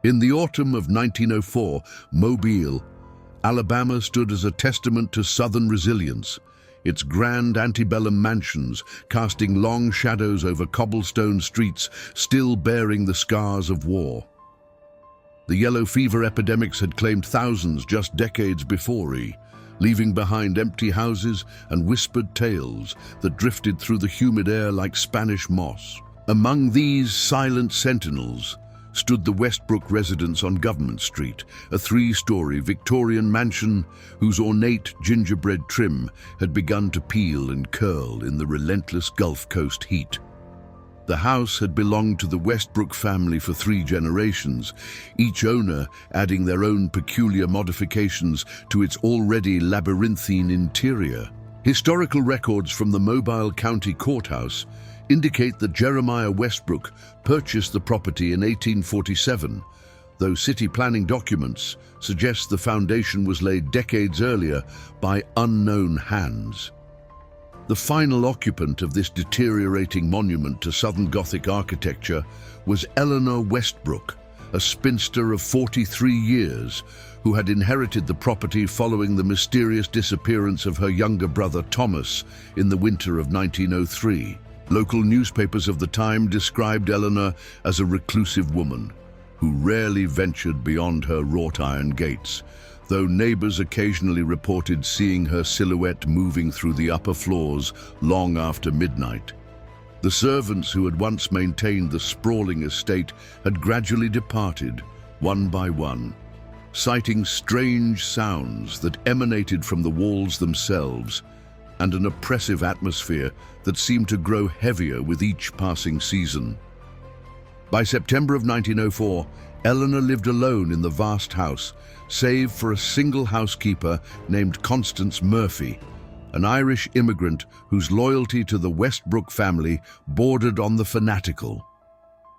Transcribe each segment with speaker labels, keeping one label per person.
Speaker 1: In the autumn of 1904, Mobile, Alabama stood as a testament to Southern resilience, its grand antebellum mansions casting long shadows over cobblestone streets still bearing the scars of war. The yellow fever epidemics had claimed thousands just decades before, leaving behind empty houses and whispered tales that drifted through the humid air like Spanish moss. Among these silent sentinels stood the Westbrook residence on Government Street, a three-story Victorian mansion whose ornate gingerbread trim had begun to peel and curl in the relentless Gulf Coast heat. The house had belonged to the Westbrook family for 3 generations, each owner adding their own peculiar modifications to its already labyrinthine interior. Historical records from the Mobile County Courthouse indicate that Jeremiah Westbrook purchased the property in 1847, though city planning documents suggest the foundation was laid decades earlier by unknown hands. The final occupant of this deteriorating monument to Southern Gothic architecture was Eleanor Westbrook, a spinster of 43 years who had inherited the property following the mysterious disappearance of her younger brother Thomas in the winter of 1903. Local newspapers of the time described Eleanor as a reclusive woman who rarely ventured beyond her wrought iron gates, though neighbors occasionally reported seeing her silhouette moving through the upper floors long after midnight. The servants who had once maintained the sprawling estate had gradually departed, one by one, citing strange sounds that emanated from the walls themselves and an oppressive atmosphere that seemed to grow heavier with each passing season. By September of 1904, Eleanor lived alone in the vast house, save for a single housekeeper named Constance Murphy, an Irish immigrant whose loyalty to the Westbrook family bordered on the fanatical.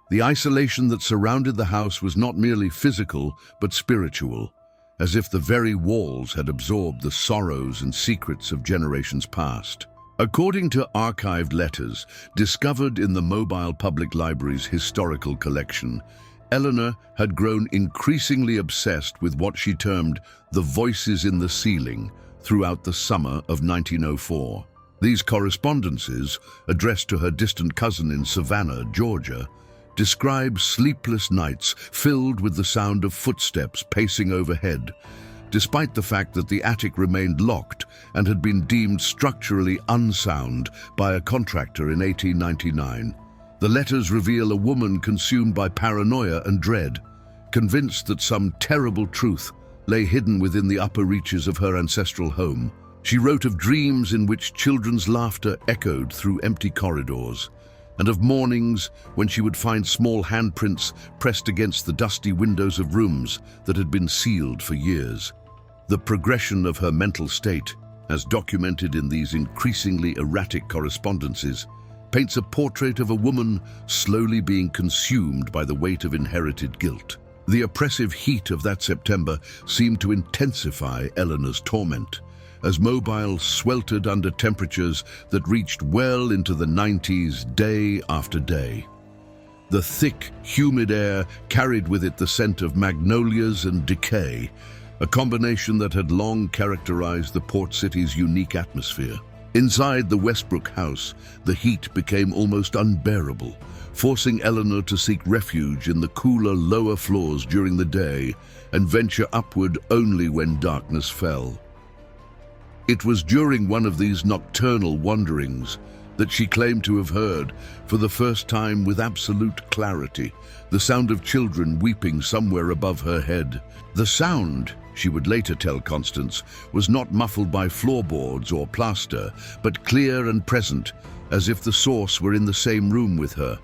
Speaker 1: The isolation that surrounded the house was not merely physical, but spiritual, as if the very walls had absorbed the sorrows and secrets of generations past. According to archived letters discovered in the Mobile Public Library's historical collection, Eleanor had grown increasingly obsessed with what she termed the voices in the ceiling throughout the summer of 1904. These correspondences, addressed to her distant cousin in Savannah, Georgia, describe sleepless nights filled with the sound of footsteps pacing overhead, despite the fact that the attic remained locked and had been deemed structurally unsound by a contractor in 1899. The letters reveal a woman consumed by paranoia and dread, convinced that some terrible truth lay hidden within the upper reaches of her ancestral home. She wrote of dreams in which children's laughter echoed through empty corridors, and of mornings when she would find small handprints pressed against the dusty windows of rooms that had been sealed for years. The progression of her mental state, as documented in these increasingly erratic correspondences, paints a portrait of a woman slowly being consumed by the weight of inherited guilt. The oppressive heat of that September seemed to intensify Eleanor's torment, as Mobile sweltered under temperatures that reached well into the 90s day after day. The thick, humid air carried with it the scent of magnolias and decay, a combination that had long characterized the port city's unique atmosphere. Inside the Westbrook house, the heat became almost unbearable, forcing Eleanor to seek refuge in the cooler lower floors during the day and venture upward only when darkness fell. It was during one of these nocturnal wanderings that she claimed to have heard, for the first time with absolute clarity, the sound of children weeping somewhere above her head. The sound, she would later tell Constance, was not muffled by floorboards or plaster, but clear and present, as if the source were in the same room with her.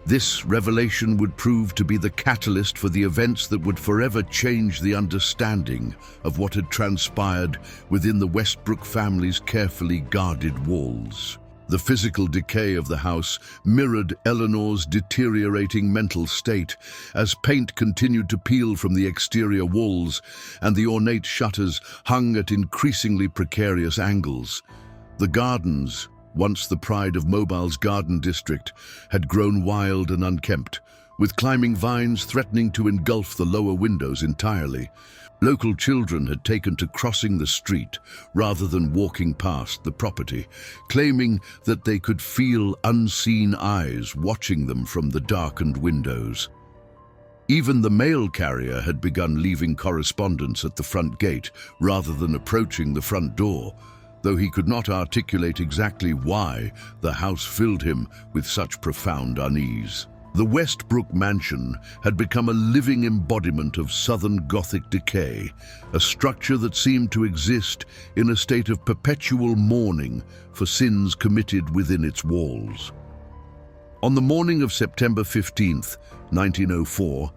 Speaker 1: This revelation would prove to be the catalyst for the events that would forever change the understanding of what had transpired within the Westbrook family's carefully guarded walls. The physical decay of the house mirrored Eleanor's deteriorating mental state as paint continued to peel from the exterior walls and the ornate shutters hung at increasingly precarious angles. The gardens, once the pride of Mobile's garden district, had grown wild and unkempt, with climbing vines threatening to engulf the lower windows entirely. Local children had taken to crossing the street rather than walking past the property, claiming that they could feel unseen eyes watching them from the darkened windows. Even the mail carrier had begun leaving correspondence at the front gate rather than approaching the front door, though he could not articulate exactly why the house filled him with such profound unease. The Westbrook mansion had become a living embodiment of Southern Gothic decay, a structure that seemed to exist in a state of perpetual mourning for sins committed within its walls. On the morning of September 15th, 1904,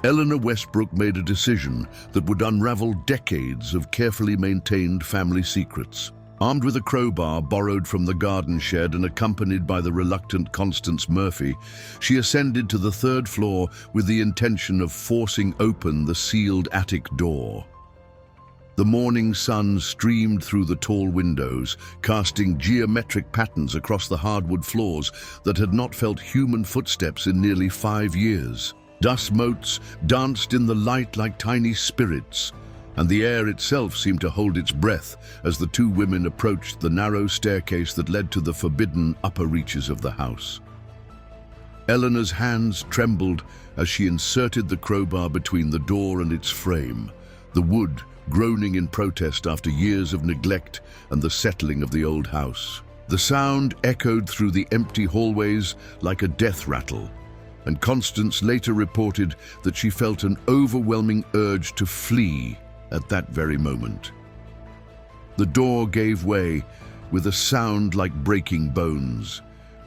Speaker 1: Eleanor Westbrook made a decision that would unravel decades of carefully maintained family secrets. Armed with a crowbar borrowed from the garden shed and accompanied by the reluctant Constance Murphy, she ascended to the third floor with the intention of forcing open the sealed attic door. The morning sun streamed through the tall windows, casting geometric patterns across the hardwood floors that had not felt human footsteps in nearly 5 years. Dust motes danced in the light like tiny spirits, and the air itself seemed to hold its breath as the two women approached the narrow staircase that led to the forbidden upper reaches of the house. Eleanor's hands trembled as she inserted the crowbar between the door and its frame, the wood groaning in protest after years of neglect and the settling of the old house. The sound echoed through the empty hallways like a death rattle, and Constance later reported that she felt an overwhelming urge to flee at that very moment. The door gave way with a sound like breaking bones,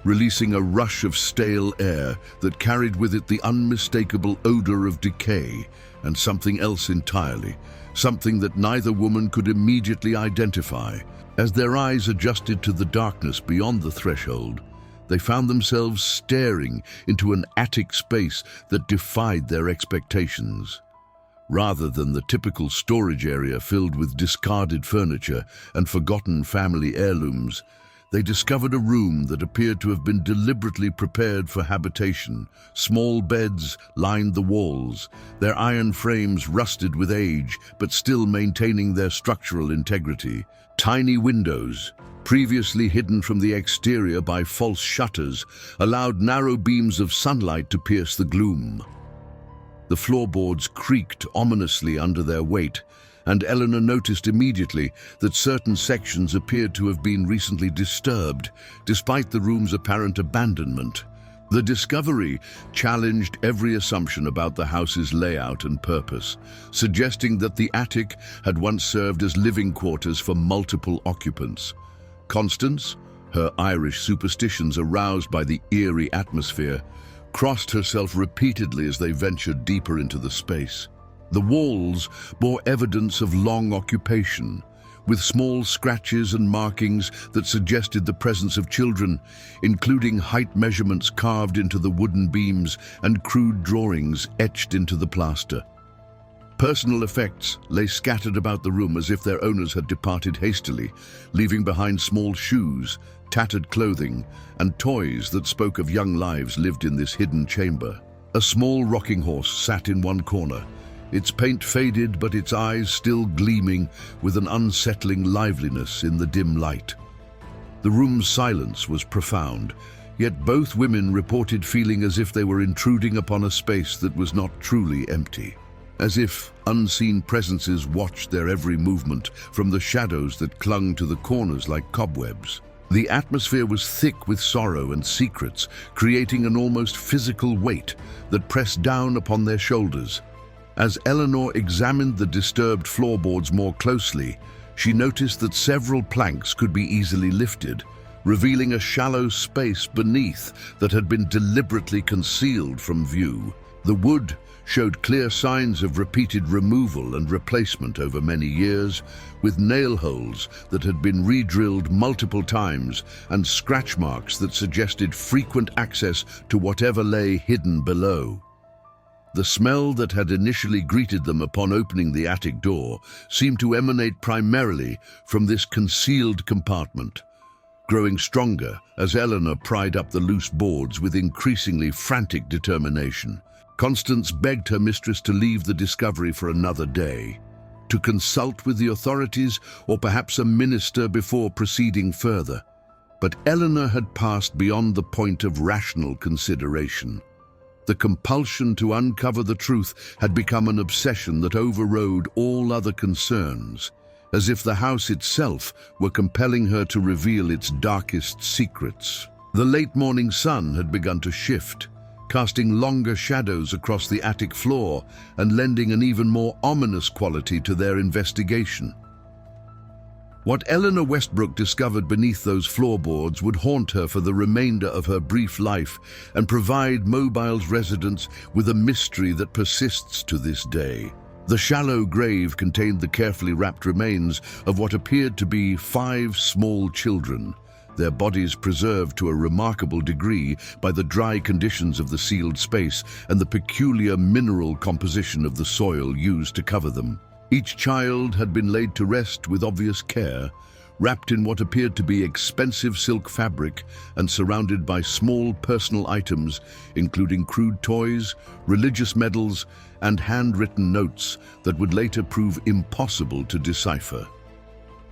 Speaker 1: releasing a rush of stale air that carried with it the unmistakable odor of decay and something else entirely, something that neither woman could immediately identify. As their eyes adjusted to the darkness beyond the threshold, they found themselves staring into an attic space that defied their expectations. Rather than the typical storage area filled with discarded furniture and forgotten family heirlooms, they discovered a room that appeared to have been deliberately prepared for habitation. Small beds lined the walls, their iron frames rusted with age but still maintaining their structural integrity. Tiny windows, previously hidden from the exterior by false shutters, allowed narrow beams of sunlight to pierce the gloom. The floorboards creaked ominously under their weight, and Eleanor noticed immediately that certain sections appeared to have been recently disturbed, despite the room's apparent abandonment. The discovery challenged every assumption about the house's layout and purpose, suggesting that the attic had once served as living quarters for multiple occupants. Constance, her Irish superstitions aroused by the eerie atmosphere, crossed herself repeatedly as they ventured deeper into the space. The walls bore evidence of long occupation, with small scratches and markings that suggested the presence of children, including height measurements carved into the wooden beams and crude drawings etched into the plaster. Personal effects lay scattered about the room as if their owners had departed hastily, leaving behind small shoes, tattered clothing, and toys that spoke of young lives lived in this hidden chamber. A small rocking horse sat in one corner, its paint faded but its eyes still gleaming with an unsettling liveliness in the dim light. The room's silence was profound, yet both women reported feeling as if they were intruding upon a space that was not truly empty, as if unseen presences watched their every movement from the shadows that clung to the corners like cobwebs. The atmosphere was thick with sorrow and secrets, creating an almost physical weight that pressed down upon their shoulders. As Eleanor examined the disturbed floorboards more closely, she noticed that several planks could be easily lifted, revealing a shallow space beneath that had been deliberately concealed from view. The wood showed clear signs of repeated removal and replacement over many years, with nail holes that had been re-drilled multiple times and scratch marks that suggested frequent access to whatever lay hidden below. The smell that had initially greeted them upon opening the attic door seemed to emanate primarily from this concealed compartment. growing stronger as Eleanor pried up the loose boards with increasingly frantic determination. Constance begged her mistress to leave the discovery for another day, to consult with the authorities or perhaps a minister before proceeding further. But Eleanor had passed beyond the point of rational consideration. The compulsion to uncover the truth had become an obsession that overrode all other concerns, as if the house itself were compelling her to reveal its darkest secrets. The late morning sun had begun to shift, casting longer shadows across the attic floor and lending an even more ominous quality to their investigation. What Eleanor Westbrook discovered beneath those floorboards would haunt her for the remainder of her brief life and provide Mobile's residents with a mystery that persists to this day. The shallow grave contained the carefully wrapped remains of what appeared to be 5 small children, their bodies preserved to a remarkable degree by the dry conditions of the sealed space and the peculiar mineral composition of the soil used to cover them. Each child had been laid to rest with obvious care, wrapped in what appeared to be expensive silk fabric and surrounded by small personal items, including crude toys, religious medals, and handwritten notes that would later prove impossible to decipher.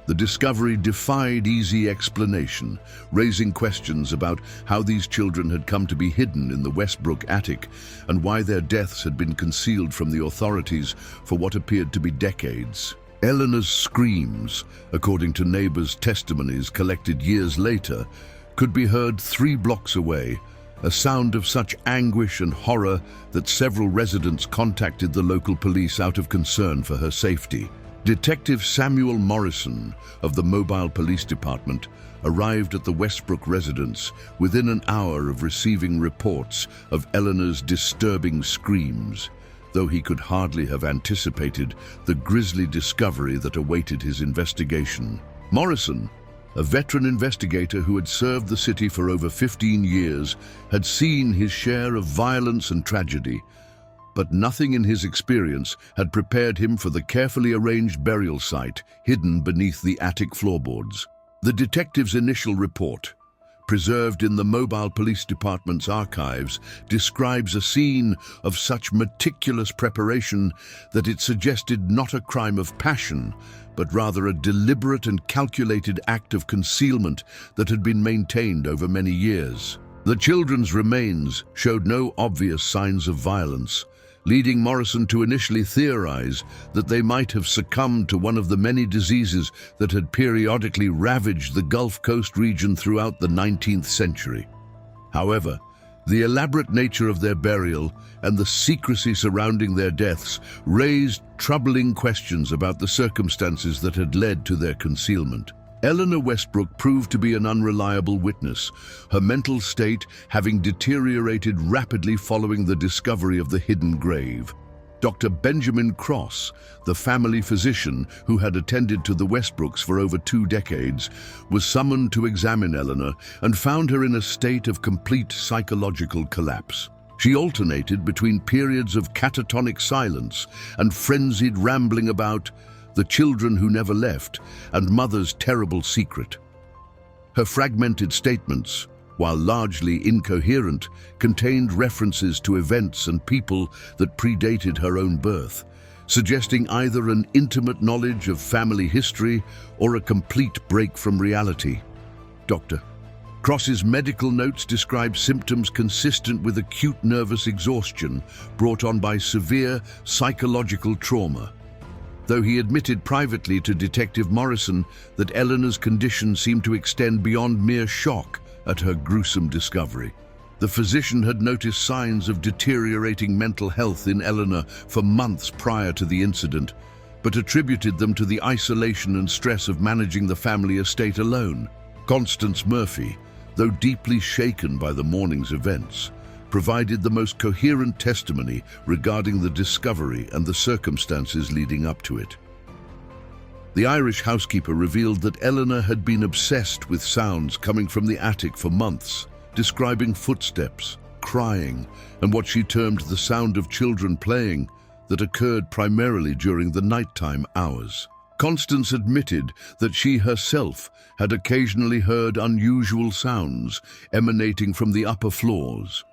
Speaker 1: The discovery defied easy explanation, raising questions about how these children had come to be hidden in the Westbrook attic and why their deaths had been concealed from the authorities for what appeared to be decades. Eleanor's screams, according to neighbors' testimonies collected years later, could be heard 3 blocks away, a sound of such anguish and horror that several residents contacted the local police out of concern for her safety. Detective Samuel Morrison of the Mobile Police Department arrived at the Westbrook residence within an hour of receiving reports of Eleanor's disturbing screams, though he could hardly have anticipated the grisly discovery that awaited his investigation. Morrison, a veteran investigator who had served the city for over 15 years, had seen his share of violence and tragedy, but nothing in his experience had prepared him for the carefully arranged burial site hidden beneath the attic floorboards. The detective's initial report, preserved in the Mobile Police Department's archives, describes a scene of such meticulous preparation that it suggested not a crime of passion, but rather a deliberate and calculated act of concealment that had been maintained over many years. The children's remains showed no obvious signs of violence, leading Morrison to initially theorize that they might have succumbed to one of the many diseases that had periodically ravaged the Gulf Coast region throughout the 19th century. However, the elaborate nature of their burial and the secrecy surrounding their deaths raised troubling questions about the circumstances that had led to their concealment. Eleanor Westbrook proved to be an unreliable witness, her mental state having deteriorated rapidly following the discovery of the hidden grave. Dr. Benjamin Cross, the family physician who had attended to the Westbrooks for over 2 decades, was summoned to examine Eleanor and found her in a state of complete psychological collapse. She alternated between periods of catatonic silence and frenzied rambling about the children who never left, and Mother's terrible secret. Her fragmented statements, while largely incoherent, contained references to events and people that predated her own birth, suggesting either an intimate knowledge of family history or a complete break from reality. Dr. Cross's medical notes describe symptoms consistent with acute nervous exhaustion brought on by severe psychological trauma, though he admitted privately to Detective Morrison that Eleanor's condition seemed to extend beyond mere shock at her gruesome discovery. The physician had noticed signs of deteriorating mental health in Eleanor for months prior to the incident, but attributed them to the isolation and stress of managing the family estate alone. Constance Murphy, though deeply shaken by the morning's events, provided the most coherent testimony regarding the discovery and the circumstances leading up to it. The Irish housekeeper revealed that Eleanor had been obsessed with sounds coming from the attic for months, describing footsteps, crying, and what she termed the sound of children playing that occurred primarily during the nighttime hours. Constance admitted that she herself had occasionally heard unusual sounds emanating from the upper floors,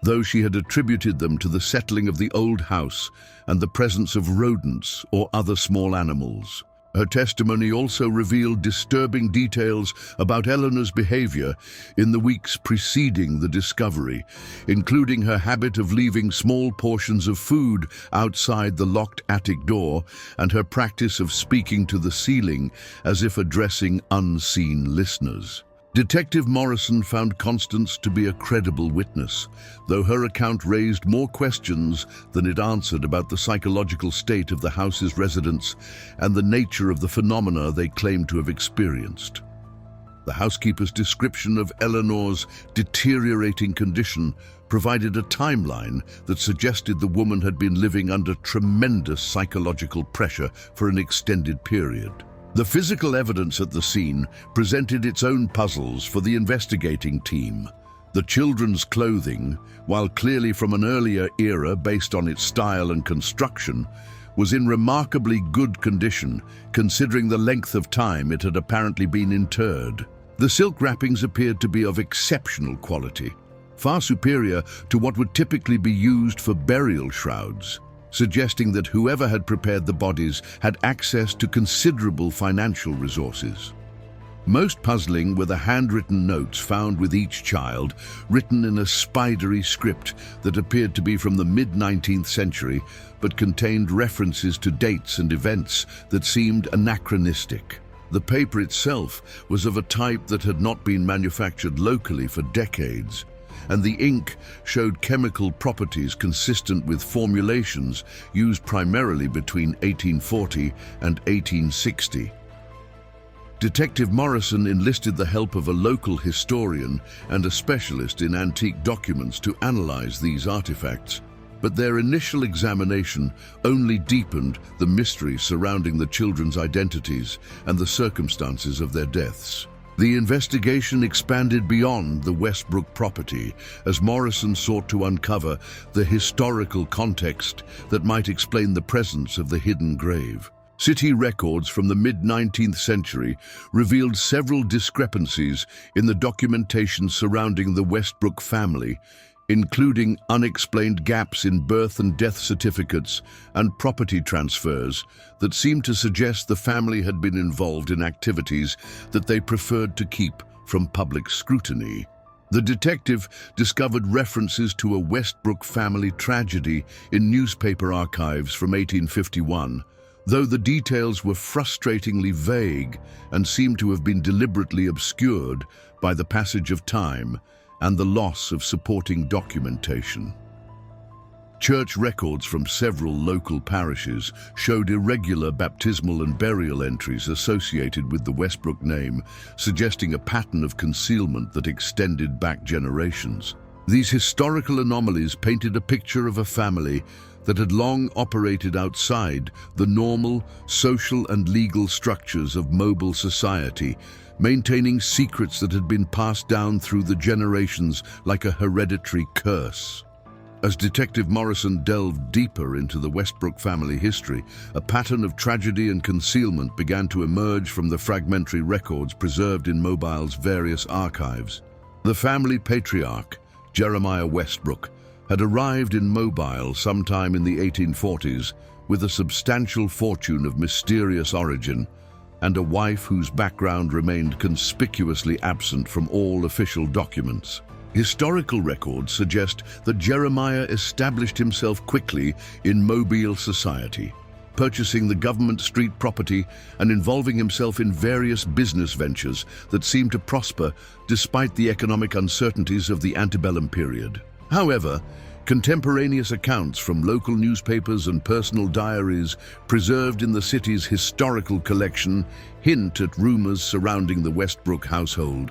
Speaker 1: though she had attributed them to the settling of the old house and the presence of rodents or other small animals. Her testimony also revealed disturbing details about Eleanor's behavior in the weeks preceding the discovery, including her habit of leaving small portions of food outside the locked attic door and her practice of speaking to the ceiling as if addressing unseen listeners. Detective Morrison found Constance to be a credible witness, though her account raised more questions than it answered about the psychological state of the house's residents and the nature of the phenomena they claimed to have experienced. The housekeeper's description of Eleanor's deteriorating condition provided a timeline that suggested the woman had been living under tremendous psychological pressure for an extended period. The physical evidence at the scene presented its own puzzles for the investigating team. The children's clothing, while clearly from an earlier era based on its style and construction, was in remarkably good condition considering the length of time it had apparently been interred. The silk wrappings appeared to be of exceptional quality, far superior to what would typically be used for burial shrouds, suggesting that whoever had prepared the bodies had access to considerable financial resources. Most puzzling were the handwritten notes found with each child, written in a spidery script that appeared to be from the mid-19th century, but contained references to dates and events that seemed anachronistic. The paper itself was of a type that had not been manufactured locally for decades, and the ink showed chemical properties consistent with formulations used primarily between 1840 and 1860. Detective Morrison enlisted the help of a local historian and a specialist in antique documents to analyze these artifacts, but their initial examination only deepened the mystery surrounding the children's identities and the circumstances of their deaths. The investigation expanded beyond the Westbrook property as Morrison sought to uncover the historical context that might explain the presence of the hidden grave. City records from the mid-19th century revealed several discrepancies in the documentation surrounding the Westbrook family, including unexplained gaps in birth and death certificates and property transfers that seemed to suggest the family had been involved in activities that they preferred to keep from public scrutiny. The detective discovered references to a Westbrook family tragedy in newspaper archives from 1851, though the details were frustratingly vague and seemed to have been deliberately obscured by the passage of time and the loss of supporting documentation. Church records from several local parishes showed irregular baptismal and burial entries associated with the Westbrook name, suggesting a pattern of concealment that extended back generations. These historical anomalies painted a picture of a family that had long operated outside the normal social and legal structures of mobile society, maintaining secrets that had been passed down through the generations like a hereditary curse. As Detective Morrison delved deeper into the Westbrook family history, a pattern of tragedy and concealment began to emerge from the fragmentary records preserved in Mobile's various archives. The family patriarch, Jeremiah Westbrook, had arrived in Mobile sometime in the 1840s with a substantial fortune of mysterious origin and a wife whose background remained conspicuously absent from all official documents. Historical records suggest that Jeremiah established himself quickly in Mobile society, purchasing the government street property and involving himself in various business ventures that seemed to prosper despite the economic uncertainties of the antebellum period. However, contemporaneous accounts from local newspapers and personal diaries preserved in the city's historical collection hint at rumors surrounding the Westbrook household,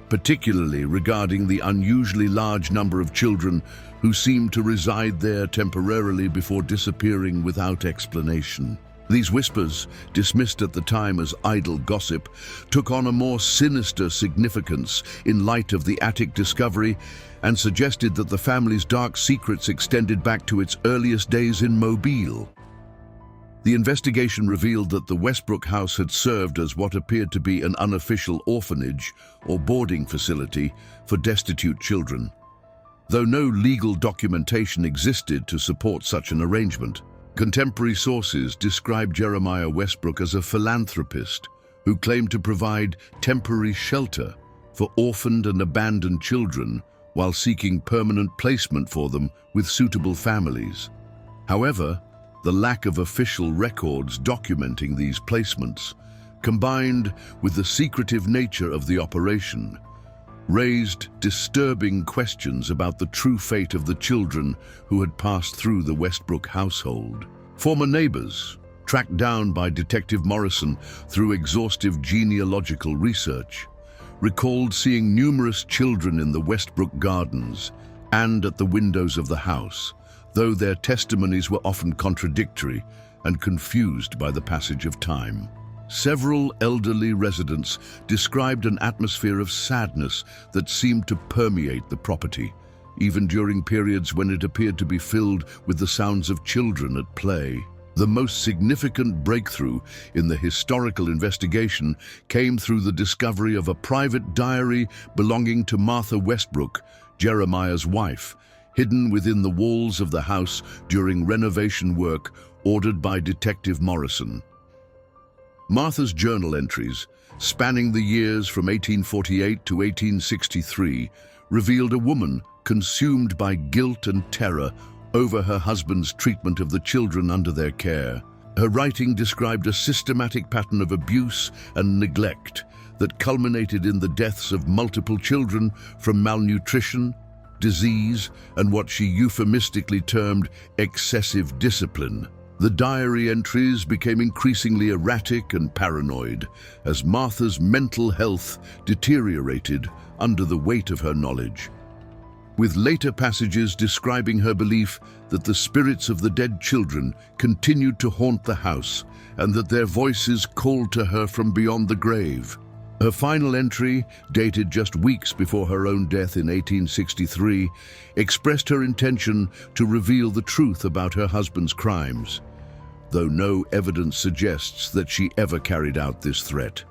Speaker 1: particularly regarding the unusually large number of children who seemed to reside there temporarily before disappearing without explanation. These whispers, dismissed at the time as idle gossip, took on a more sinister significance in light of the attic discovery and suggested that the family's dark secrets extended back to its earliest days in Mobile. The investigation revealed that the Westbrook house had served as what appeared to be an unofficial orphanage or boarding facility for destitute children. Though no legal documentation existed to support such an arrangement, contemporary sources describe Jeremiah Westbrook as a philanthropist who claimed to provide temporary shelter for orphaned and abandoned children while seeking permanent placement for them with suitable families. However, the lack of official records documenting these placements, combined with the secretive nature of the operation, raised disturbing questions about the true fate of the children who had passed through the Westbrook household. Former neighbors, tracked down by Detective Morrison through exhaustive genealogical research, recalled seeing numerous children in the Westbrook gardens and at the windows of the house, though their testimonies were often contradictory and confused by the passage of time. Several elderly residents described an atmosphere of sadness that seemed to permeate the property, even during periods when it appeared to be filled with the sounds of children at play. The most significant breakthrough in the historical investigation came through the discovery of a private diary belonging to Martha Westbrook, Jeremiah's wife, hidden within the walls of the house during renovation work ordered by Detective Morrison. Martha's journal entries, spanning the years from 1848 to 1863, revealed a woman consumed by guilt and terror over her husband's treatment of the children under their care. Her writing described a systematic pattern of abuse and neglect that culminated in the deaths of multiple children from malnutrition, disease, and what she euphemistically termed excessive discipline. The diary entries became increasingly erratic and paranoid as Martha's mental health deteriorated under the weight of her knowledge, with later passages describing her belief that the spirits of the dead children continued to haunt the house and that their voices called to her from beyond the grave. Her final entry, dated just weeks before her own death in 1863, expressed her intention to reveal the truth about her husband's crimes, though no evidence suggests that she ever carried out this threat.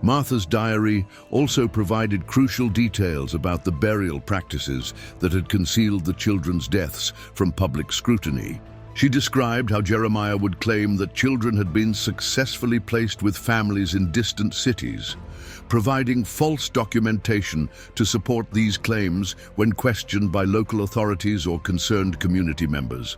Speaker 1: Martha's diary also provided crucial details about the burial practices that had concealed the children's deaths from public scrutiny. She described how Jeremiah would claim that children had been successfully placed with families in distant cities, providing false documentation to support these claims when questioned by local authorities or concerned community members.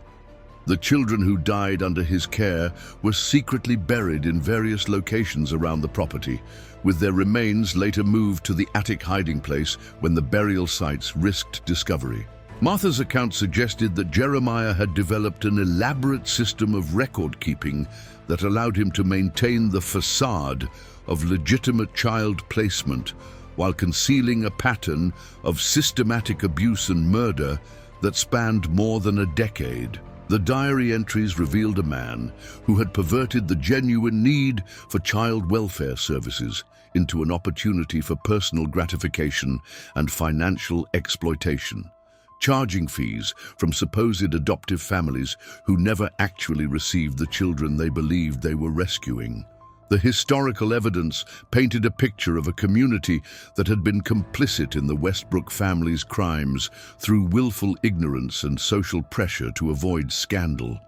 Speaker 1: The children who died under his care were secretly buried in various locations around the property, with their remains later moved to the attic hiding place when the burial sites risked discovery. Martha's account suggested that Jeremiah had developed an elaborate system of record-keeping that allowed him to maintain the facade of legitimate child placement while concealing a pattern of systematic abuse and murder that spanned more than a decade. The diary entries revealed a man who had perverted the genuine need for child welfare services into an opportunity for personal gratification and financial exploitation, charging fees from supposed adoptive families who never actually received the children they believed they were rescuing. The historical evidence painted a picture of a community that had been complicit in the Westbrook family's crimes through willful ignorance and social pressure to avoid scandal.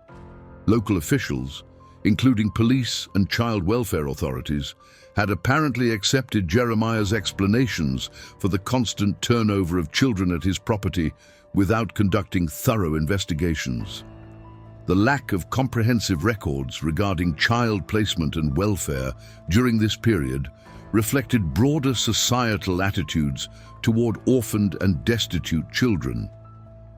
Speaker 1: Local officials, including police and child welfare authorities, had apparently accepted Jeremiah's explanations for the constant turnover of children at his property without conducting thorough investigations. The lack of comprehensive records regarding child placement and welfare during this period reflected broader societal attitudes toward orphaned and destitute children,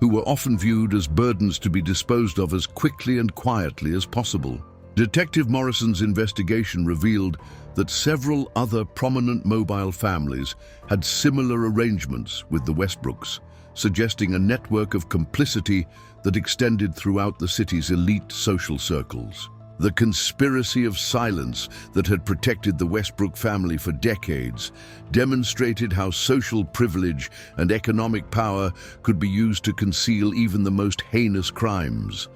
Speaker 1: who were often viewed as burdens to be disposed of as quickly and quietly as possible. Detective Morrison's investigation revealed that several other prominent mobile families had similar arrangements with the Westbrooks, suggesting a network of complicity that extended throughout the city's elite social circles. The conspiracy of silence that had protected the Westbrook family for decades demonstrated how social privilege and economic power could be used to conceal even the most heinous crimes,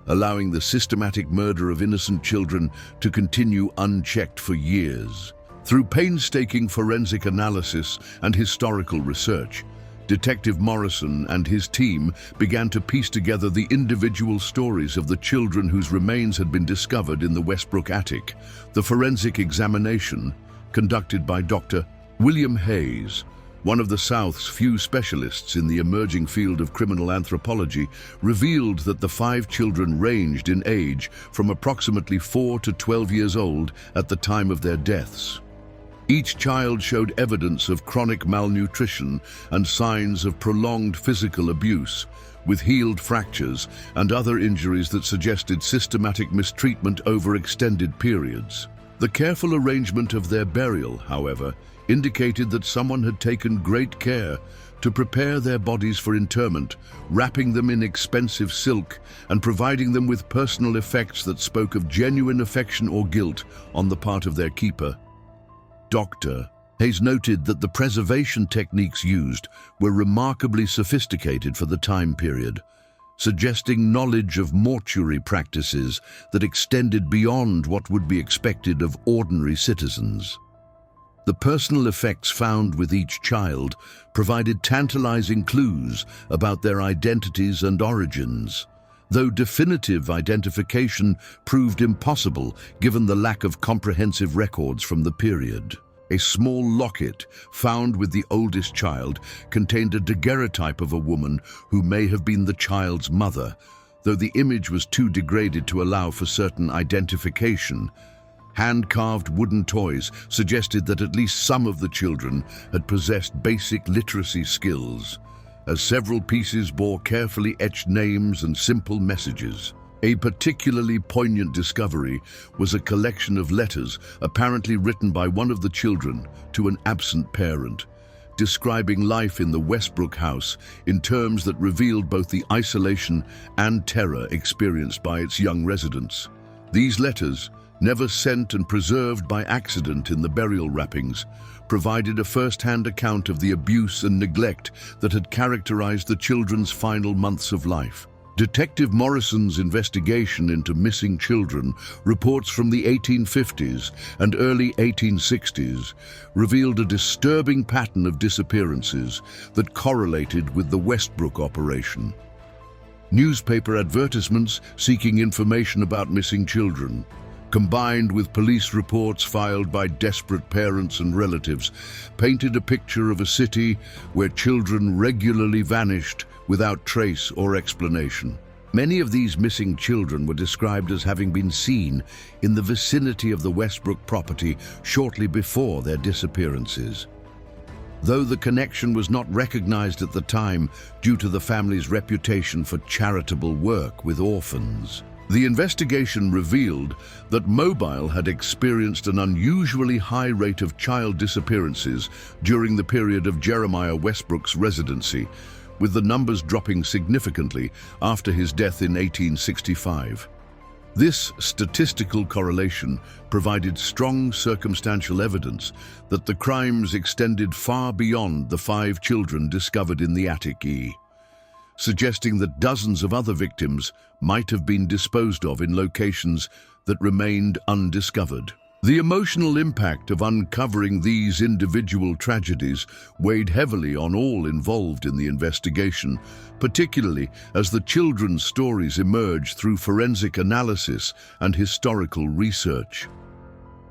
Speaker 1: allowing the systematic murder of innocent children to continue unchecked for years. Through painstaking forensic analysis and historical research, Detective Morrison and his team began to piece together the individual stories of the children whose remains had been discovered in the Westbrook attic. The forensic examination, conducted by Dr. William Hayes, one of the South's few specialists in the emerging field of criminal anthropology, revealed that the 5 children ranged in age from approximately 4 to 12 years old at the time of their deaths. Each child showed evidence of chronic malnutrition and signs of prolonged physical abuse, with healed fractures and other injuries that suggested systematic mistreatment over extended periods. The careful arrangement of their burial, however, indicated that someone had taken great care to prepare their bodies for interment, wrapping them in expensive silk and providing them with personal effects that spoke of genuine affection or guilt on the part of their keeper. Dr. Hayes noted that the preservation techniques used were remarkably sophisticated for the time period, suggesting knowledge of mortuary practices that extended beyond what would be expected of ordinary citizens. The personal effects found with each child provided tantalizing clues about their identities and origins, though definitive identification proved impossible given the lack of comprehensive records from the period. A small locket found with the oldest child contained a daguerreotype of a woman who may have been the child's mother, though the image was too degraded to allow for certain identification. Hand-carved wooden toys suggested that at least some of the children had possessed basic literacy skills, as several pieces bore carefully etched names and simple messages. A particularly poignant discovery was a collection of letters apparently written by one of the children to an absent parent, describing life in the Westbrook house in terms that revealed both the isolation and terror experienced by its young residents. These letters, never sent and preserved by accident in the burial wrappings, provided a first-hand account of the abuse and neglect that had characterized the children's final months of life. Detective Morrison's investigation into missing children, reports from the 1850s and early 1860s, revealed a disturbing pattern of disappearances that correlated with the Westbrook operation. Newspaper advertisements seeking information about missing children, combined with police reports filed by desperate parents and relatives, painted a picture of a city where children regularly vanished without trace or explanation. Many of these missing children were described as having been seen in the vicinity of the Westbrook property shortly before their disappearances. Though the connection was not recognized at the time due to the family's reputation for charitable work with orphans, the investigation revealed that Mobile had experienced an unusually high rate of child disappearances during the period of Jeremiah Westbrook's residency, with the numbers dropping significantly after his death in 1865. This statistical correlation provided strong circumstantial evidence that the crimes extended far beyond the 5 children discovered in the attic E, suggesting that dozens of other victims might have been disposed of in locations that remained undiscovered. The emotional impact of uncovering these individual tragedies weighed heavily on all involved in the investigation, particularly as the children's stories emerged through forensic analysis and historical research.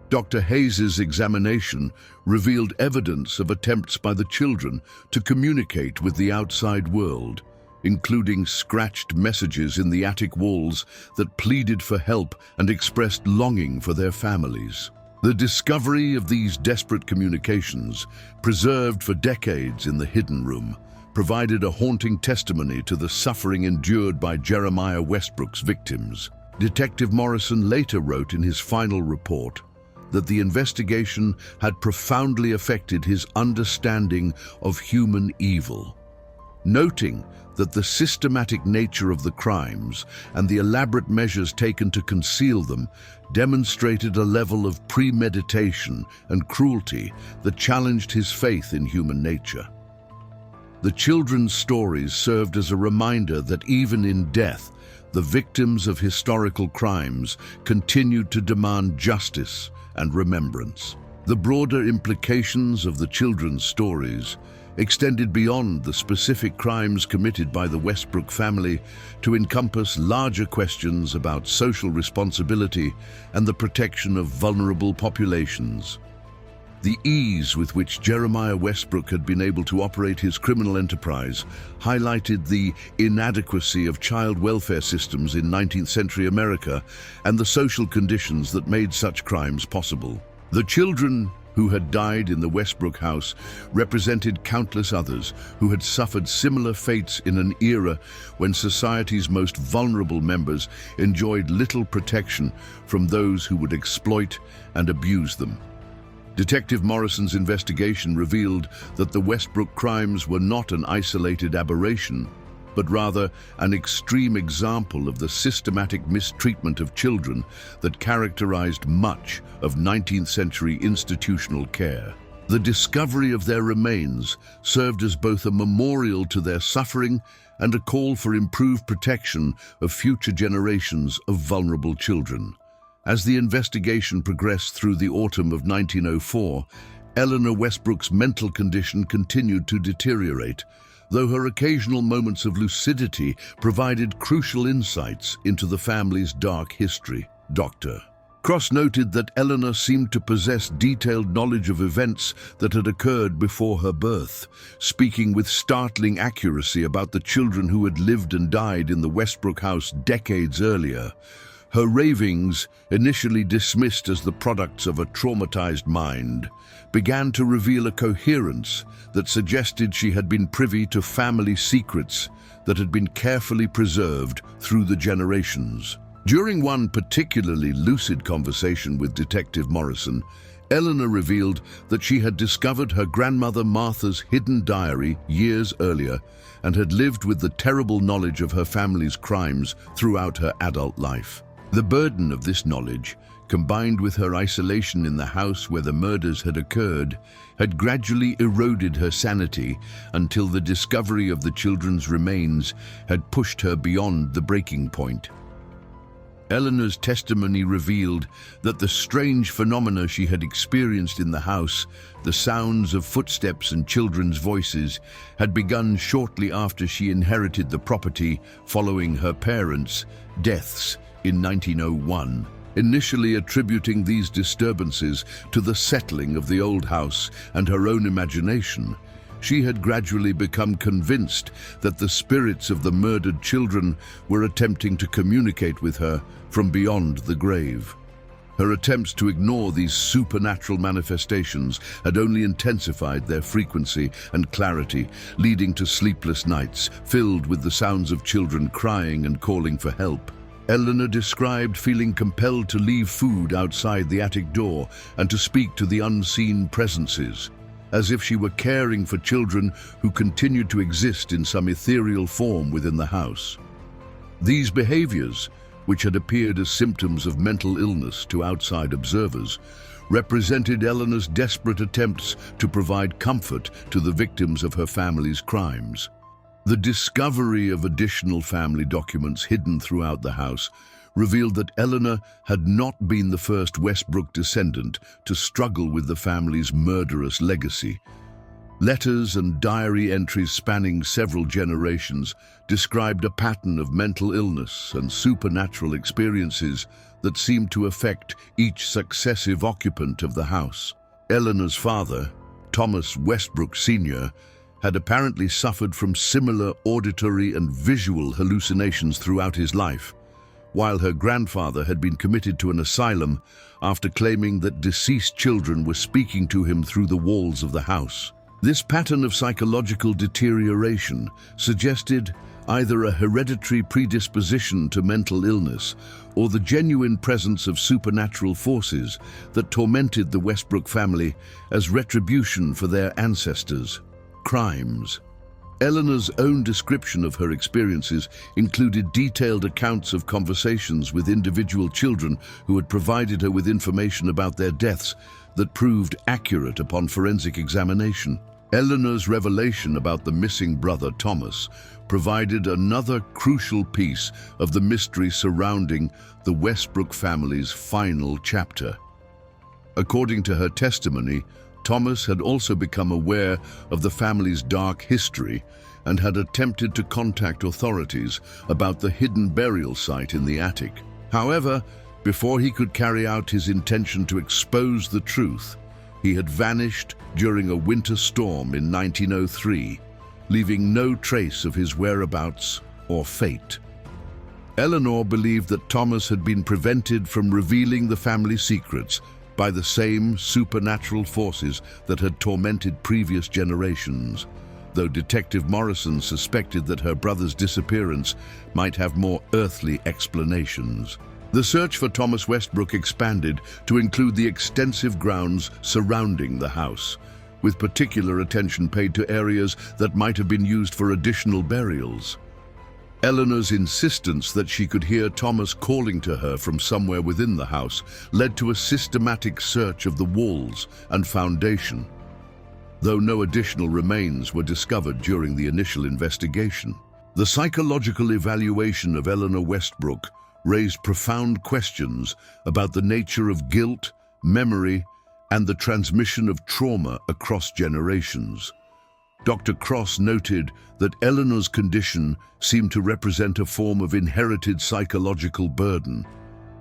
Speaker 1: Dr. Hayes's examination revealed evidence of attempts by the children to communicate with the outside world, including scratched messages in the attic walls that pleaded for help and expressed longing for their families. The discovery of these desperate communications, preserved for decades in the hidden room, provided a haunting testimony to the suffering endured by Jeremiah Westbrook's victims. Detective Morrison later wrote in his final report that the investigation had profoundly affected his understanding of human evil, noting that the systematic nature of the crimes and the elaborate measures taken to conceal them demonstrated a level of premeditation and cruelty that challenged his faith in human nature. The children's stories served as a reminder that even in death, the victims of historical crimes continued to demand justice and remembrance. The broader implications of the children's stories extended beyond the specific crimes committed by the Westbrook family to encompass larger questions about social responsibility and the protection of vulnerable populations. The ease with which Jeremiah Westbrook had been able to operate his criminal enterprise highlighted the inadequacy of child welfare systems in 19th century America and the social conditions that made such crimes possible. The children who had died in the Westbrook house represented countless others who had suffered similar fates in an era when society's most vulnerable members enjoyed little protection from those who would exploit and abuse them. Detective Morrison's investigation revealed that the Westbrook crimes were not an isolated aberration, but rather an extreme example of the systematic mistreatment of children that characterized much of 19th century institutional care. The discovery of their remains served as both a memorial to their suffering and a call for improved protection of future generations of vulnerable children. As the investigation progressed through the autumn of 1904, Eleanor Westbrook's mental condition continued to deteriorate, though her occasional moments of lucidity provided crucial insights into the family's dark history. Dr. Cross noted that Eleanor seemed to possess detailed knowledge of events that had occurred before her birth, speaking with startling accuracy about the children who had lived and died in the Westbrook house decades earlier. Her ravings, initially dismissed as the products of a traumatized mind, began to reveal a coherence that suggested she had been privy to family secrets that had been carefully preserved through the generations. During one particularly lucid conversation with Detective Morrison, Eleanor revealed that she had discovered her grandmother Martha's hidden diary years earlier and had lived with the terrible knowledge of her family's crimes throughout her adult life. The burden of this knowledge, combined with her isolation in the house where the murders had occurred, had gradually eroded her sanity until the discovery of the children's remains had pushed her beyond the breaking point. Eleanor's testimony revealed that the strange phenomena she had experienced in the house, the sounds of footsteps and children's voices, had begun shortly after she inherited the property following her parents' deaths in 1901, initially attributing these disturbances to the settling of the old house and her own imagination. She had gradually become convinced that the spirits of the murdered children were attempting to communicate with her from beyond the grave. Her attempts to ignore these supernatural manifestations had only intensified their frequency and clarity, leading to sleepless nights filled with the sounds of children crying and calling for help. Eleanor described feeling compelled to leave food outside the attic door and to speak to the unseen presences, as if she were caring for children who continued to exist in some ethereal form within the house. These behaviors, which had appeared as symptoms of mental illness to outside observers, represented Eleanor's desperate attempts to provide comfort to the victims of her family's crimes. The discovery of additional family documents hidden throughout the house revealed that Eleanor had not been the first Westbrook descendant to struggle with the family's murderous legacy. Letters and diary entries spanning several generations described a pattern of mental illness and supernatural experiences that seemed to affect each successive occupant of the house. Eleanor's father, Thomas Westbrook Sr., had apparently suffered from similar auditory and visual hallucinations throughout his life, while her grandfather had been committed to an asylum after claiming that deceased children were speaking to him through the walls of the house. This pattern of psychological deterioration suggested either a hereditary predisposition to mental illness or the genuine presence of supernatural forces that tormented the Westbrook family as retribution for their ancestors' crimes. Eleanor's own description of her experiences included detailed accounts of conversations with individual children who had provided her with information about their deaths that proved accurate upon forensic examination. Eleanor's revelation about the missing brother Thomas provided another crucial piece of the mystery surrounding the Westbrook family's final chapter. According to her testimony, Thomas had also become aware of the family's dark history and had attempted to contact authorities about the hidden burial site in the attic. However, before he could carry out his intention to expose the truth, he had vanished during a winter storm in 1903, leaving no trace of his whereabouts or fate. Eleanor believed that Thomas had been prevented from revealing the family secrets by the same supernatural forces that had tormented previous generations, though Detective Morrison suspected that her brother's disappearance might have more earthly explanations. The search for Thomas Westbrook expanded to include the extensive grounds surrounding the house, with particular attention paid to areas that might have been used for additional burials. Eleanor's insistence that she could hear Thomas calling to her from somewhere within the house led to a systematic search of the walls and foundation, though no additional remains were discovered during the initial investigation. The psychological evaluation of Eleanor Westbrook raised profound questions about the nature of guilt, memory, and the transmission of trauma across generations. Dr. Cross noted that Eleanor's condition seemed to represent a form of inherited psychological burden,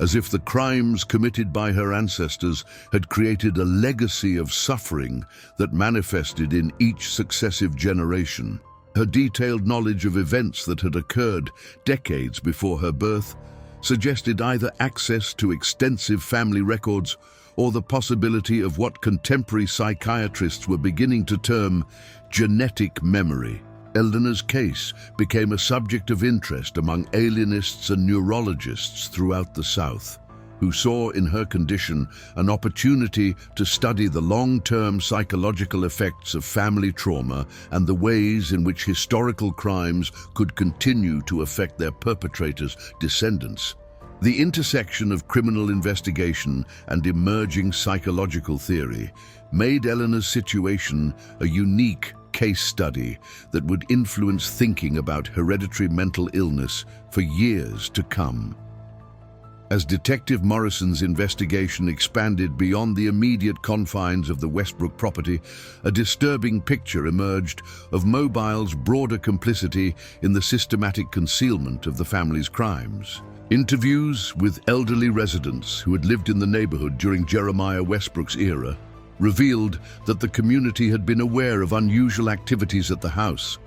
Speaker 1: as if the crimes committed by her ancestors had created a legacy of suffering that manifested in each successive generation. Her detailed knowledge of events that had occurred decades before her birth suggested either access to extensive family records or the possibility of what contemporary psychiatrists were beginning to term genetic memory. Eleanor's case became a subject of interest among alienists and neurologists throughout the South, who saw in her condition an opportunity to study the long-term psychological effects of family trauma and the ways in which historical crimes could continue to affect their perpetrators' descendants. The intersection of criminal investigation and emerging psychological theory made Eleanor's situation a unique case study that would influence thinking about hereditary mental illness for years to come. As Detective Morrison's investigation expanded beyond the immediate confines of the Westbrook property, a disturbing picture emerged of Mobile's broader complicity in the systematic concealment of the family's crimes. Interviews with elderly residents who had lived in the neighborhood during Jeremiah Westbrook's era revealed that the community had been aware of unusual activities at the house,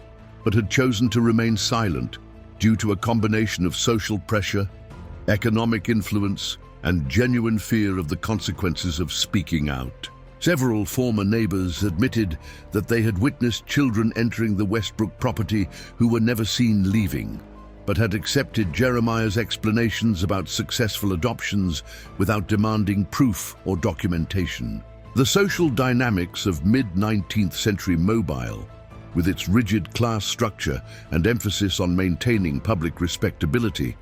Speaker 1: but had chosen to remain silent due to a combination of social pressure, economic influence, and genuine fear of the consequences of speaking out. Several former neighbors admitted that they had witnessed children entering the Westbrook property who were never seen leaving, but had accepted Jeremiah's explanations about successful adoptions without demanding proof or documentation. The social dynamics of mid-19th century Mobile, with its rigid class structure and emphasis on maintaining public respectability,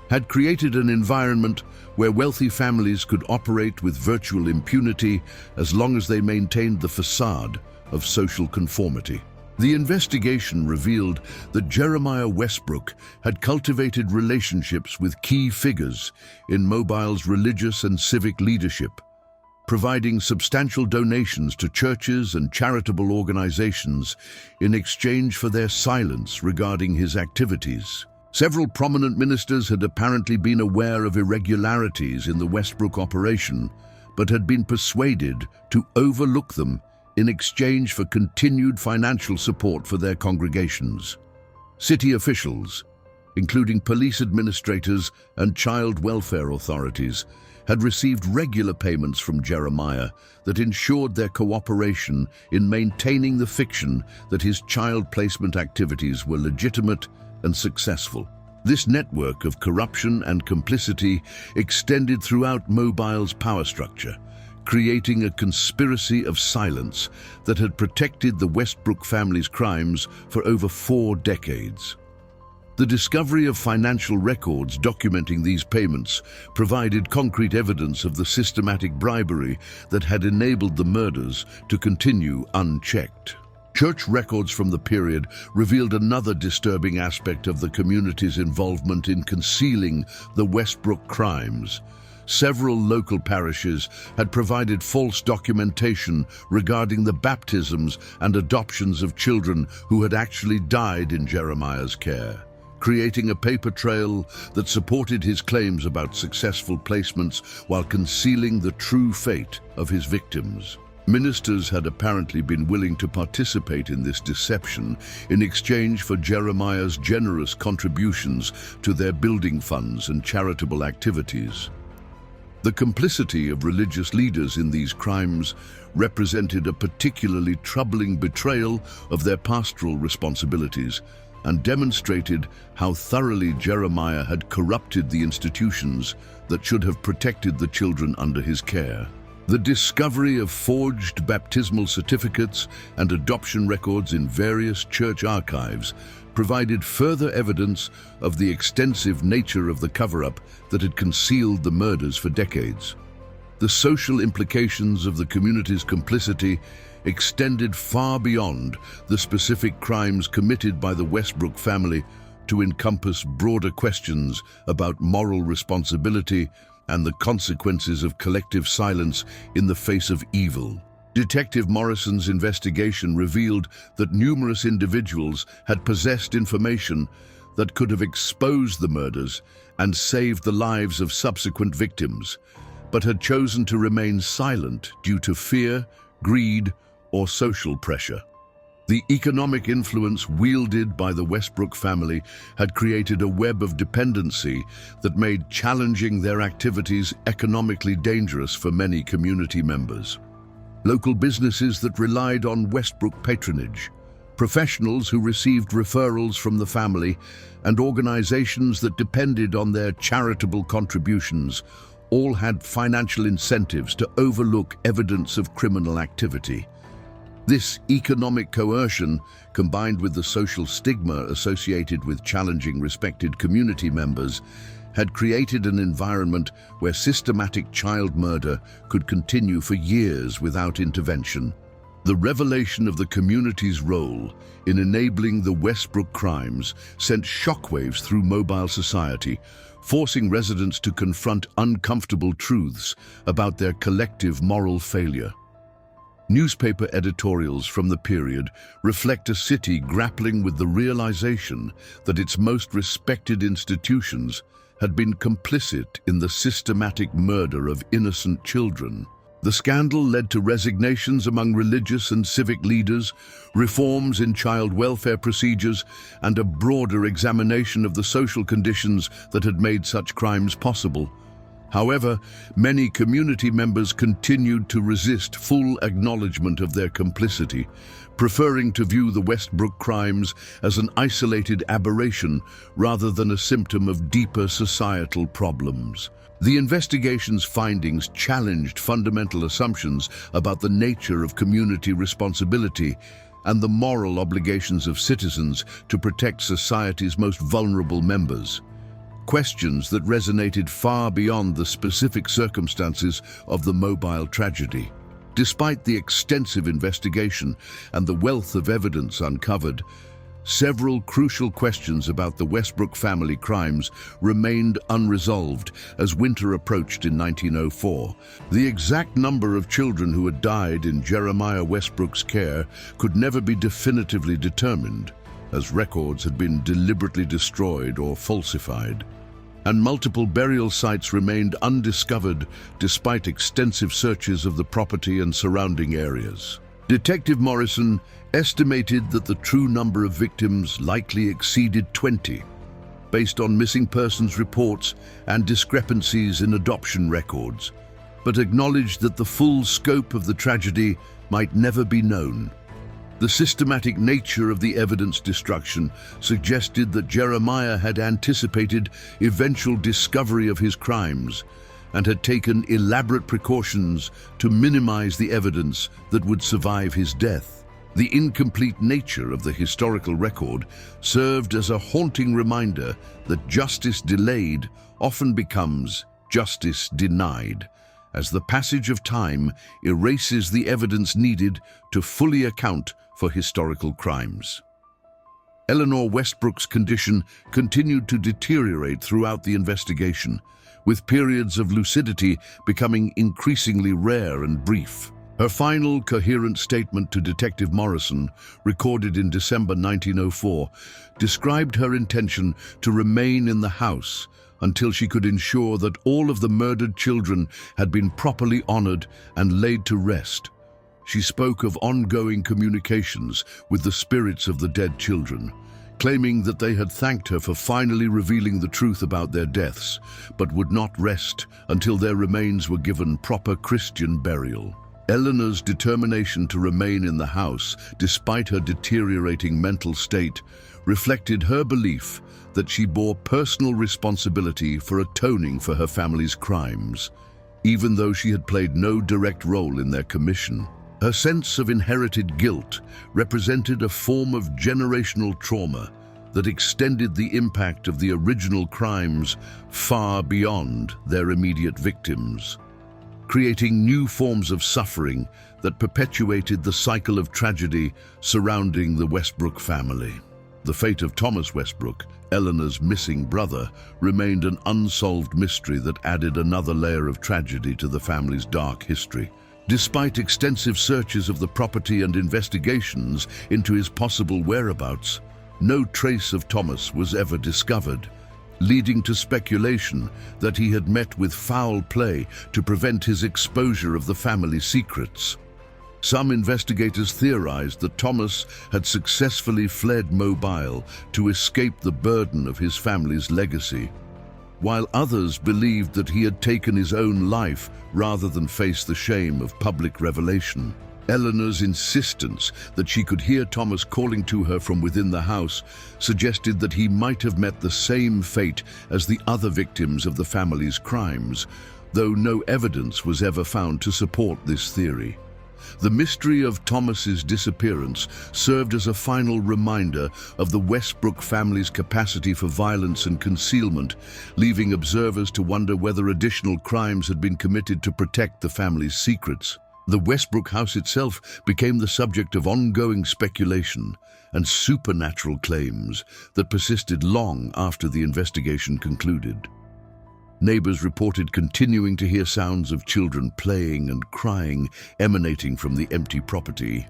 Speaker 1: had created an environment where wealthy families could operate with virtual impunity as long as they maintained the facade of social conformity. The investigation revealed that Jeremiah Westbrook had cultivated relationships with key figures in Mobile's religious and civic leadership, providing substantial donations to churches and charitable organizations in exchange for their silence regarding his activities. Several prominent ministers had apparently been aware of irregularities in the Westbrook operation, but had been persuaded to overlook them in exchange for continued financial support for their congregations. City officials, including police administrators and child welfare authorities, had received regular payments from Jeremiah that ensured their cooperation in maintaining the fiction that his child placement activities were legitimate and successful. This network of corruption and complicity extended throughout Mobile's power structure, creating a conspiracy of silence that had protected the Westbrook family's crimes for over 4 decades. The discovery of financial records documenting these payments provided concrete evidence of the systematic bribery that had enabled the murders to continue unchecked. Church records from the period revealed another disturbing aspect of the community's involvement in concealing the Westbrook crimes. Several local parishes had provided false documentation regarding the baptisms and adoptions of children who had actually died in Jeremiah's care, creating a paper trail that supported his claims about successful placements while concealing the true fate of his victims. Ministers had apparently been willing to participate in this deception in exchange for Jeremiah's generous contributions to their building funds and charitable activities. The complicity of religious leaders in these crimes represented a particularly troubling betrayal of their pastoral responsibilities and demonstrated how thoroughly Jeremiah had corrupted the institutions that should have protected the children under his care. The discovery of forged baptismal certificates and adoption records in various church archives provided further evidence of the extensive nature of the cover-up that had concealed the murders for decades. The social implications of the community's complicity extended far beyond the specific crimes committed by the Westbrook family to encompass broader questions about moral responsibility and the consequences of collective silence in the face of evil. Detective Morrison's investigation revealed that numerous individuals had possessed information that could have exposed the murders and saved the lives of subsequent victims, but had chosen to remain silent due to fear, greed, or social pressure. The economic influence wielded by the Westbrook family had created a web of dependency that made challenging their activities economically dangerous for many community members. Local businesses that relied on Westbrook patronage, professionals who received referrals from the family, and organizations that depended on their charitable contributions all had financial incentives to overlook evidence of criminal activity. This economic coercion, combined with the social stigma associated with challenging respected community members, had created an environment where systematic child murder could continue for years without intervention. The revelation of the community's role in enabling the Westbrook crimes sent shockwaves through mobile society, forcing residents to confront uncomfortable truths about their collective moral failure. Newspaper editorials from the period reflect a city grappling with the realization that its most respected institutions had been complicit in the systematic murder of innocent children. The scandal led to resignations among religious and civic leaders, reforms in child welfare procedures, and a broader examination of the social conditions that had made such crimes possible. However, many community members continued to resist full acknowledgement of their complicity, preferring to view the Westbrook crimes as an isolated aberration rather than a symptom of deeper societal problems. The investigation's findings challenged fundamental assumptions about the nature of community responsibility and the moral obligations of citizens to protect society's most vulnerable members. Questions that resonated far beyond the specific circumstances of the mobile tragedy. Despite the extensive investigation and the wealth of evidence uncovered, several crucial questions about the Westbrook family crimes remained unresolved as winter approached in 1904. The exact number of children who had died in Jeremiah Westbrook's care could never be definitively determined, as records had been deliberately destroyed or falsified, and multiple burial sites remained undiscovered despite extensive searches of the property and surrounding areas. Detective Morrison estimated that the true number of victims likely exceeded 20, based on missing persons reports and discrepancies in adoption records, but acknowledged that the full scope of the tragedy might never be known. The systematic nature of the evidence destruction suggested that Jeremiah had anticipated eventual discovery of his crimes and had taken elaborate precautions to minimize the evidence that would survive his death. The incomplete nature of the historical record served as a haunting reminder that justice delayed often becomes justice denied, as the passage of time erases the evidence needed to fully account for historical crimes. Eleanor Westbrook's condition continued to deteriorate throughout the investigation, with periods of lucidity becoming increasingly rare and brief. Her final coherent statement to Detective Morrison, recorded in December 1904, described her intention to remain in the house until she could ensure that all of the murdered children had been properly honored and laid to rest. She spoke of ongoing communications with the spirits of the dead children, claiming that they had thanked her for finally revealing the truth about their deaths, but would not rest until their remains were given proper Christian burial. Eleanor's determination to remain in the house, despite her deteriorating mental state, reflected her belief that she bore personal responsibility for atoning for her family's crimes, even though she had played no direct role in their commission. Her sense of inherited guilt represented a form of generational trauma that extended the impact of the original crimes far beyond their immediate victims, creating new forms of suffering that perpetuated the cycle of tragedy surrounding the Westbrook family. The fate of Thomas Westbrook, Eleanor's missing brother, remained an unsolved mystery that added another layer of tragedy to the family's dark history. Despite extensive searches of the property and investigations into his possible whereabouts, no trace of Thomas was ever discovered, leading to speculation that he had met with foul play to prevent his exposure of the family's secrets. Some investigators theorized that Thomas had successfully fled Mobile to escape the burden of his family's legacy, while others believed that he had taken his own life rather than face the shame of public revelation. Eleanor's insistence that she could hear Thomas calling to her from within the house suggested that he might have met the same fate as the other victims of the family's crimes, though no evidence was ever found to support this theory. The mystery of Thomas's disappearance served as a final reminder of the Westbrook family's capacity for violence and concealment, leaving observers to wonder whether additional crimes had been committed to protect the family's secrets. The Westbrook house itself became the subject of ongoing speculation and supernatural claims that persisted long after the investigation concluded. Neighbors reported continuing to hear sounds of children playing and crying emanating from the empty property,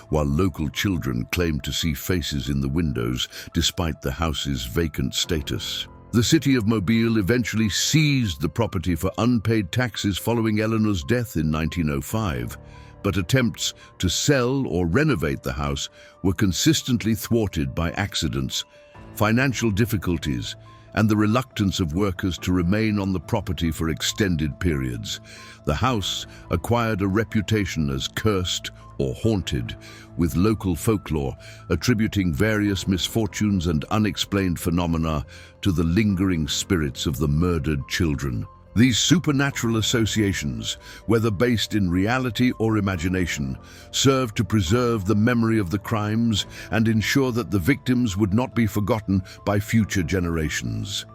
Speaker 1: while local children claimed to see faces in the windows despite the house's vacant status. The city of Mobile eventually seized the property for unpaid taxes following Eleanor's death in 1905, but attempts to sell or renovate the house were consistently thwarted by accidents, financial difficulties, and the reluctance of workers to remain on the property for extended periods. The house acquired a reputation as cursed or haunted, with local folklore attributing various misfortunes and unexplained phenomena to the lingering spirits of the murdered children. These supernatural associations, whether based in reality or imagination, served to preserve the memory of the crimes and ensure that the victims would not be forgotten by future generations.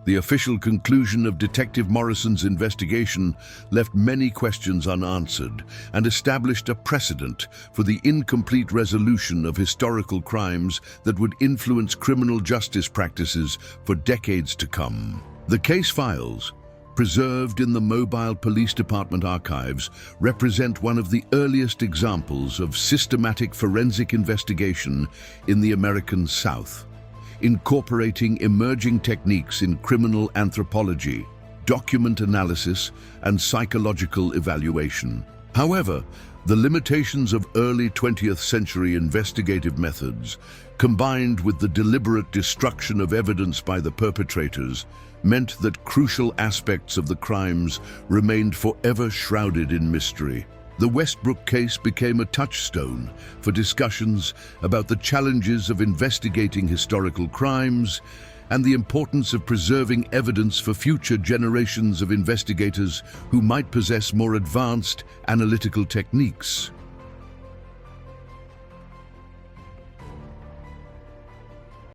Speaker 1: The official conclusion of Detective Morrison's investigation left many questions unanswered and established a precedent for the incomplete resolution of historical crimes that would influence criminal justice practices for decades to come. The case files, preserved in the Mobile Police Department archives, represent one of the earliest examples of systematic forensic investigation in the American South, incorporating emerging techniques in criminal anthropology, document analysis, and psychological evaluation. However, the limitations of early 20th century investigative methods, combined with the deliberate destruction of evidence by the perpetrators, meant that crucial aspects of the crimes remained forever shrouded in mystery. The Westbrook case became a touchstone for discussions about the challenges of investigating historical crimes and the importance of preserving evidence for future generations of investigators who might possess more advanced analytical techniques.